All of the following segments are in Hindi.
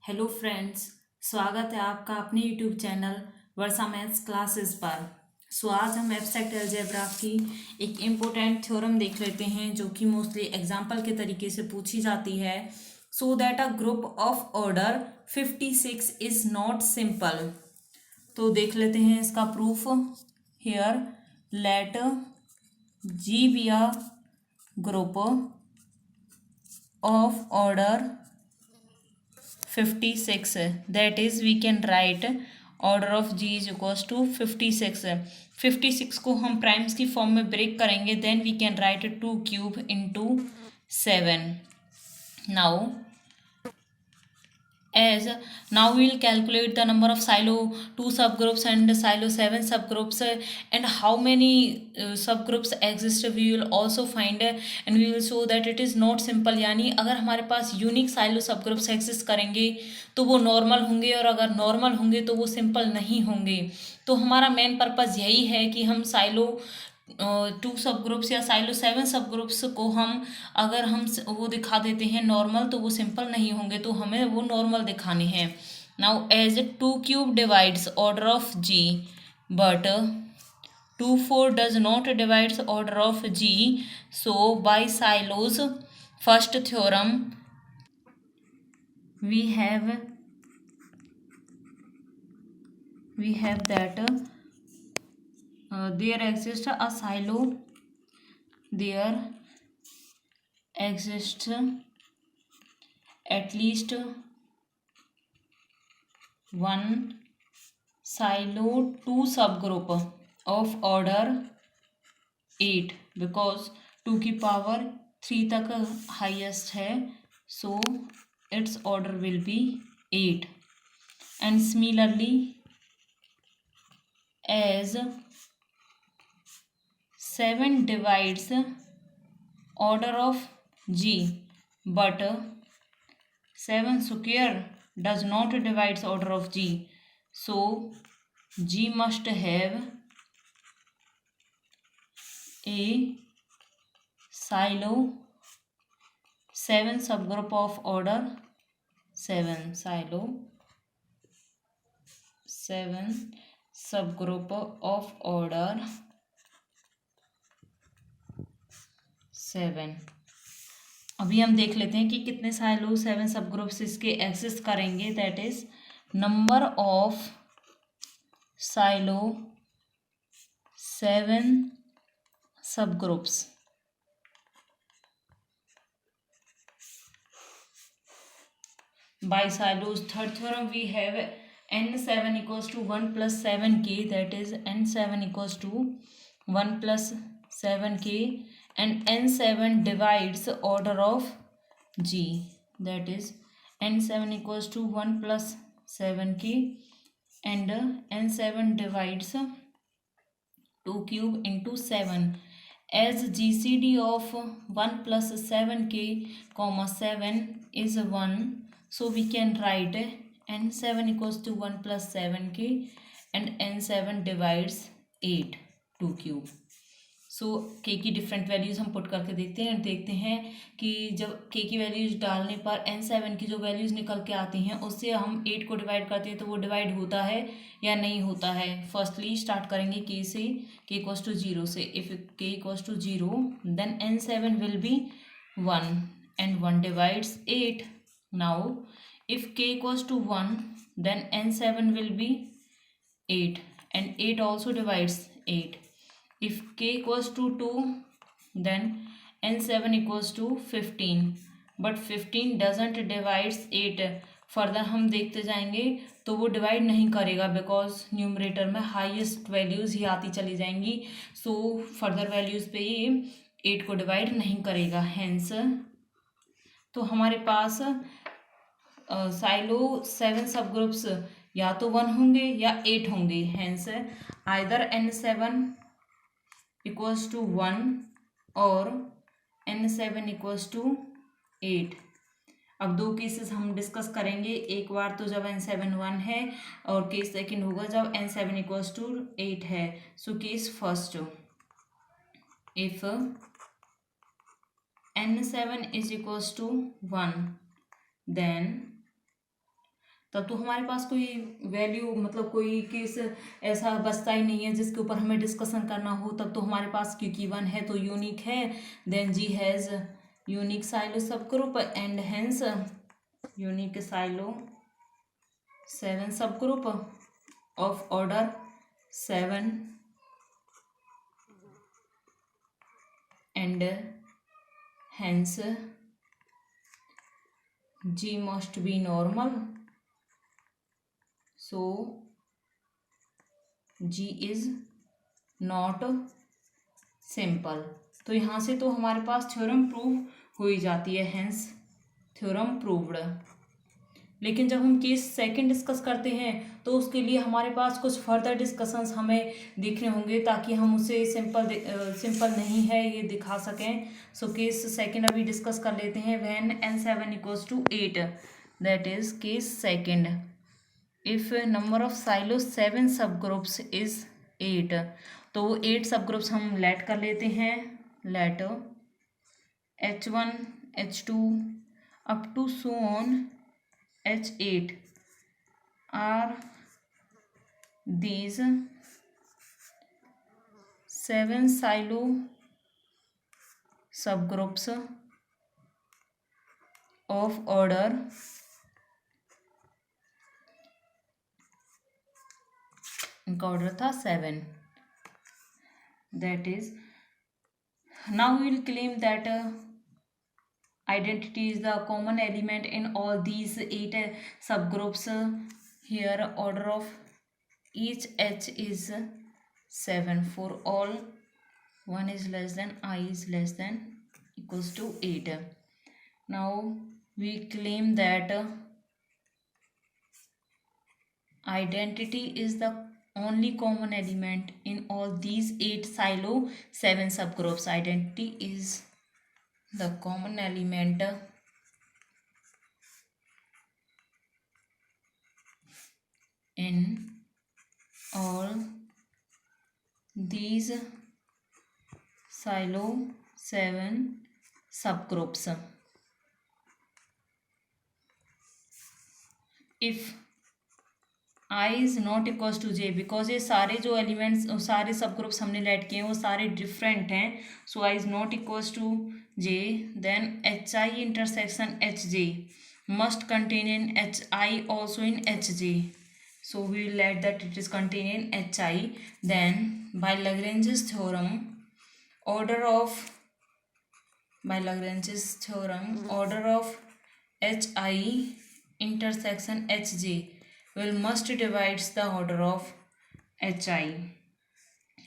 Hello friends. स्वागत है आपका अपने यूट्यूब चैनल वर्षा मैथ्स क्लासेस पर। आज हम एब्स्ट्रैक्ट अलजेब्रा की एक इम्पोर्टेंट थ्योरम देख लेते हैं जो कि मोस्टली एग्जाम्पल के तरीके से पूछी जाती है। So that a group of order 56 is not simple. तो देख लेते हैं इसका proof. Here let G be a group of order 56, that is we can write order of g is equals to 56। 56 को हम प्राइम्स की फॉर्म में ब्रेक करेंगे, then we can write 2 cube into 7। Now as now we will calculate the number of silo 2 subgroups and silo 7 subgroups, and how many subgroups exist we will also find, and we will show that it is not simple। यानी अगर हमारे पास यूनिक साइलो सबग्रुप्स एग्जिस्ट करेंगे तो वो नॉर्मल होंगे, और अगर नॉर्मल होंगे तो वो सिंपल नहीं होंगे। तो हमारा मेन पर्पज़ यही है कि हम साइलो 2 सब ग्रुप्स या साइलो 7 सब ग्रुप्स को हम अगर हम वो दिखा देते हैं नॉर्मल तो वो सिंपल नहीं होंगे, तो हमें वो नॉर्मल दिखाने हैं। Now as 2 cube divides order of G but 2 4 does not divides order of G, so by Sylow's first theorem we have that there exists at least one silo 2 subgroup of order 8, because 2 की पावर 3 तक हाईएस्ट है, so its order will be 8। and similarly as 7 divides order of g but 7 square does not divides order of g, so g must have a silo 7 subgroup of order 7 silo 7 subgroup of order 7। अभी हम देख लेते हैं कि कितने साइलो 7 सब ग्रुप्स इसके एग्जिस्ट करेंगे। That is number of Sylow 7 subgroups by Sylow's third theorem we have n7 equals to 1 plus 7k, that is n7 equals to 1 plus 7k, and n7 divides order of g, that is n7 equals to 1 plus 7k, and n7 divides 2 cube into 7, as gcd of 1 plus 7k comma 7 is 1, so we can write n7 equals to 1 plus 7k and n7 divides 8 2 cube। सो के की डिफरेंट वैल्यूज़ हम पुट करके देखते हैं कि जब के की वैल्यूज़ डालने पर n7 की जो वैल्यूज़ निकल के आती हैं उससे हम 8 को डिवाइड करते हैं तो वो डिवाइड होता है या नहीं होता है। फर्स्टली स्टार्ट करेंगे के से, के इक्वल्स टू 0 से। If k equals to 0 then n7 will be 1 and 1 divides 8। Now if k equals to 1 then n7 will be 8 and 8 also divides 8। if k equals to 2 then n7 equals to 15, but 15 doesn't divides 8। Further हम देखते जाएंगे तो वो डिवाइड नहीं करेगा, बिकॉज न्यूमरेटर में हाईएस्ट वैल्यूज़ ही आती चली जाएंगी, सो फर्दर वैल्यूज़ पे ये 8 को डिवाइड नहीं करेगा। हेंस तो हमारे पास साइलो 7 सब ग्रुप्स या तो 1 होंगे या 8 होंगे। Hence either n7 equals to 1 और n7 इक्वल्स टू 8। अब दो केसेस हम डिस्कस करेंगे। एक बार तो जब n7 1 है, और केस सेकंड होगा जब n7 इक्वल्स टू 8 है। So case first, if n7 is equals to 1 then तब तो हमारे पास कोई वैल्यू मतलब कोई केस ऐसा बचता ही नहीं है जिसके ऊपर हमें डिस्कशन करना हो। तब तो हमारे पास क्योंकि 1 है तो यूनिक है, then G has unique Sylow subgroup and hence unique Sylow 7 subgroup of order 7 and hence G must be normal, so G is not simple। तो यहाँ से तो हमारे पास थ्योरम प्रूव हो ही जाती है, हेंस थ्योरम प्रूव्ड। लेकिन जब हम केस सेकंड डिस्कस करते हैं तो उसके लिए हमारे पास कुछ फर्दर डिस्कशंस हमें देखने होंगे ताकि हम उसे सिंपल नहीं है ये दिखा सकें। सो केस सेकंड अभी डिस्कस कर लेते हैं। When n7 equals to 8, that is case second. If number of Sylow 7 सब ग्रुप्स इज 8, तो वो 8 सब ग्रुप्स हम लेट कर लेते हैं। Let H1 H2 up to so on H8 are these 7 silo subgroups of order इनका ऑर्डर था 7। That is now we will claim that identity is the common element in all these 8 subgroups। Here order of each H is 7 for all 1 is less than I is less than equals to 8। now we claim that identity is the only common element in all these 8 silo 7 subgroups। identity is the common element in all these silo 7 subgroups। if I is not equals to J, because ये सारे जो एलिमेंट्स सारे सब ग्रुप्स हमने लेट किए हैं वो सारे डिफरेंट हैं। So I is not equals to J, then HI intersection HJ must contain in HI also in HJ। so we will let that it is contained in HI। then by Lagrange's theorem order of HI intersection HJ will must divides the order of HI,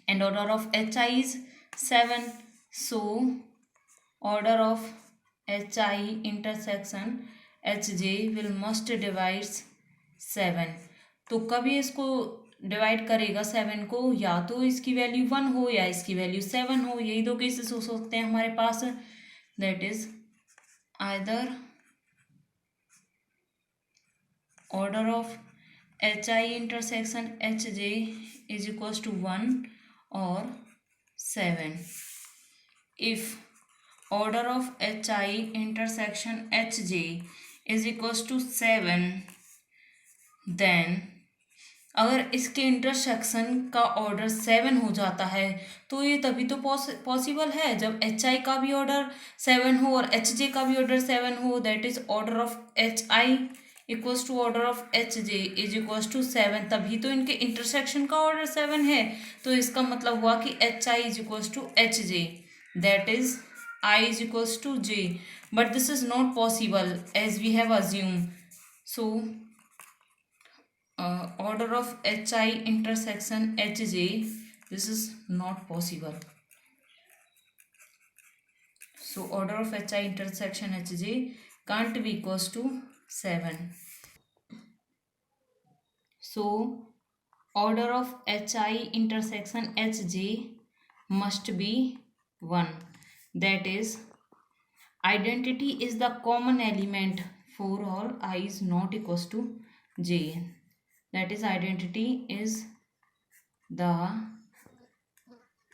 and order of HI is 7। so order of HI intersection HJ will must divides 7। तो कभी इसको डिवाइड करेगा 7 को, या तो इसकी वैल्यू 1 हो या इसकी वैल्यू 7 हो। यही दो केसेस हो सकते हैं हमारे पास। That is either order of HI intersection HJ is equals to 1 or 7। if order of HI intersection HJ is equals to 7, then अगर इसके इंटरसेक्शन का ऑर्डर 7 हो जाता है तो ये तभी तो पॉसिबल है जब HI का भी ऑर्डर 7 हो और HJ का भी ऑर्डर 7 हो। That is order of HI equals to order of HJ is equals to 7, तभी तो इनके इंटरसेक्शन का ऑर्डर 7 है। तो इसका मतलब हुआ कि HI is equals to HJ, that is I is equals to J, but this is not possible as we have assume. So order of HI intersection HJ, this is not possible। so order of HI intersection HJ can't be equals to 7। so order of HI intersection HJ must be 1। that is identity is the common element for all I is not equals to J। that is identity is the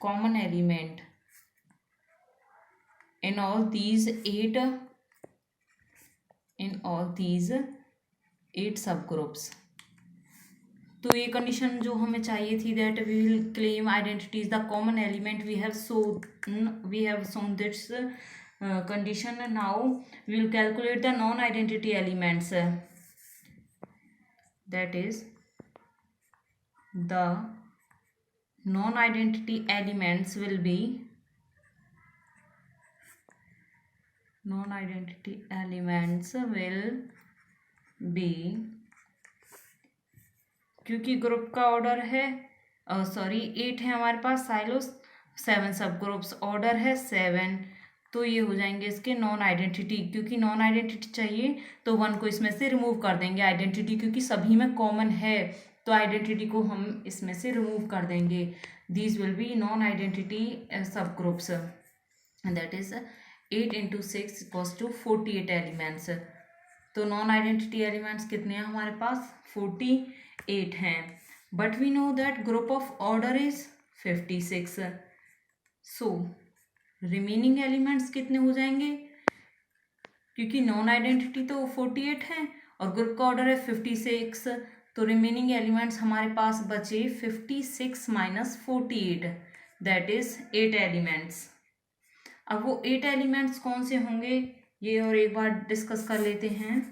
common element in all these 8 8 सब ग्रुप्स। तो ये कंडीशन जो हमें चाहिए थी, that we will claim identity is the common element, we have shown this condition. Now we will calculate the non identity elements, that is the non identity elements will be क्योंकि ग्रुप का ऑर्डर है 8 है हमारे पास, साइलो 7 सब ग्रुप्स, ऑर्डर है 7, तो ये हो जाएंगे इसके नॉन आइडेंटिटी। क्योंकि नॉन आइडेंटिटी चाहिए तो 1 को इसमें से रिमूव कर देंगे, आइडेंटिटी क्योंकि सभी में कॉमन है तो आइडेंटिटी को हम इसमें से रिमूव कर देंगे। These will be non identity subgroups, that is 8 × 6 = 48 elements. तो नॉन आइडेंटिटी एलिमेंट्स कितने हैं हमारे पास? 48 हैं। But we know that group of order is 56, so remaining elements कितने हो जाएंगे? क्योंकि नॉन आइडेंटिटी तो 48 है और ग्रुप का ऑर्डर है 56, तो रिमेनिंग एलिमेंट्स हमारे पास बचे 56 - 48, दैट इज 8 एलिमेंट्स। अब वो 8 एलिमेंट्स कौन से होंगे ये और एक बार डिस्कस कर लेते हैं।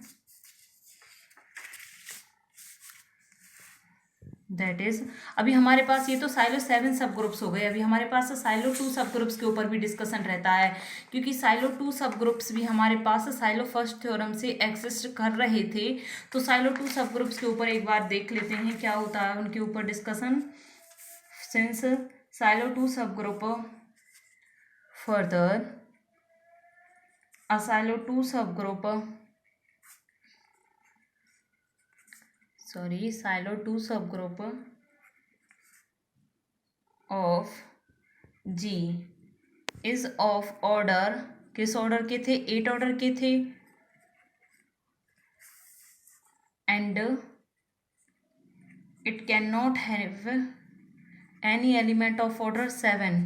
दैट इज, अभी हमारे पास ये तो साइलो 7 सब ग्रुप्स हो गए, अभी हमारे पास साइलो 2 सब ग्रुप्स के ऊपर भी डिस्कशन रहता है, क्योंकि साइलो 2 सब ग्रुप्स भी हमारे पास साइलो फर्स्ट थ्योरम से एग्जिस्ट कर रहे थे। तो साइलो 2 सब ग्रुप्स के ऊपर एक बार देख लेते हैं क्या होता है उनके ऊपर डिस्कशन। सिंस साइलो 2 सब ग्रुप फर्दर साइलो 2 सब group of G is of order, किस ऑर्डर के थे? 8 ऑर्डर के थे, and it can not have any element of order 7,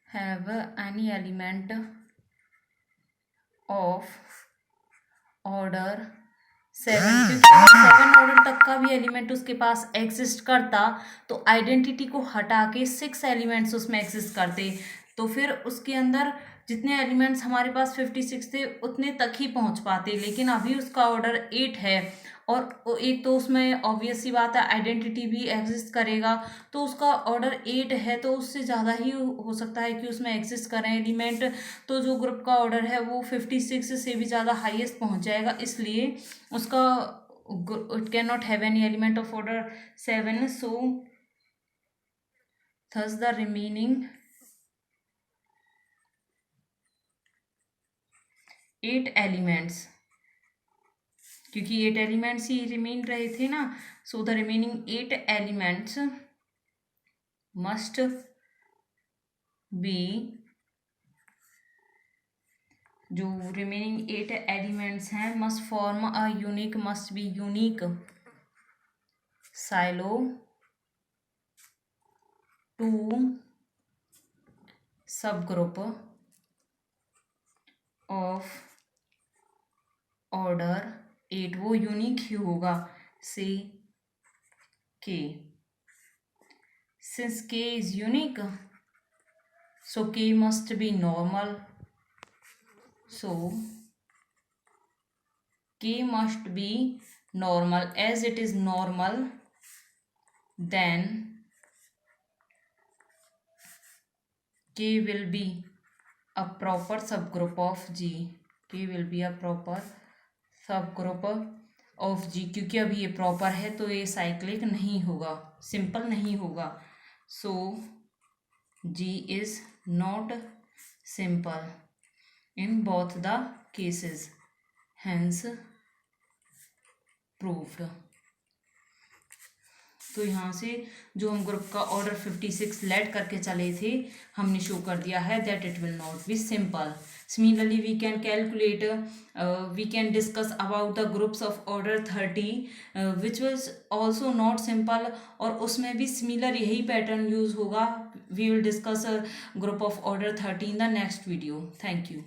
have any element of order 7, क्योंकि 7 ऑर्डर तक का भी एलिमेंट उसके पास एग्जिस्ट करता तो आइडेंटिटी को हटा के 6 एलिमेंट्स उसमें एग्जिस्ट करते, तो फिर उसके अंदर जितने एलिमेंट्स हमारे पास 56 थे उतने तक ही पहुंच पाते। लेकिन अभी उसका ऑर्डर 8 है और एक तो उसमें ऑब्वियस सी बात है आइडेंटिटी भी एग्जिस्ट करेगा, तो उसका ऑर्डर 8 है तो उससे ज़्यादा ही हो सकता है कि उसमें एग्जिस्ट करें एलिमेंट, तो जो ग्रुप का ऑर्डर है वो 56 से भी ज़्यादा हाईएस्ट पहुंच जाएगा, इसलिए उसका it can not have any element of order 7, so thus the remaining 8 elements, क्योंकि 8 एलिमेंट्स ही रिमेन रहे थे ना, so the remaining 8 elements must be, जो रिमेनिंग 8 एलिमेंट्स हैं must form a unique, must be unique silo 2 सब ग्रुप ऑफ ऑर्डर 8, वो यूनिक ही होगा से के, सिंस के इज यूनिक सो के must be normal, so k must be normal, as it is normal then k will be a proper subgroup of G, k will be a proper subgroup of G, क्योंकि अभी ये प्रॉपर है तो ये साइक्लिक नहीं होगा, सिंपल नहीं होगा, so G is not simple in both the cases, hence proved। तो यहाँ से जो हम ग्रुप का ऑर्डर 56 लेट करके चले थे हमने शो कर दिया है that it will not be simple. Similarly we can calculate, we can discuss about the groups of order 30 which was also not simple, और उसमें भी सिमिलर यही पैटर्न यूज होगा। We will discuss group of order 30 in the next video. Thank you.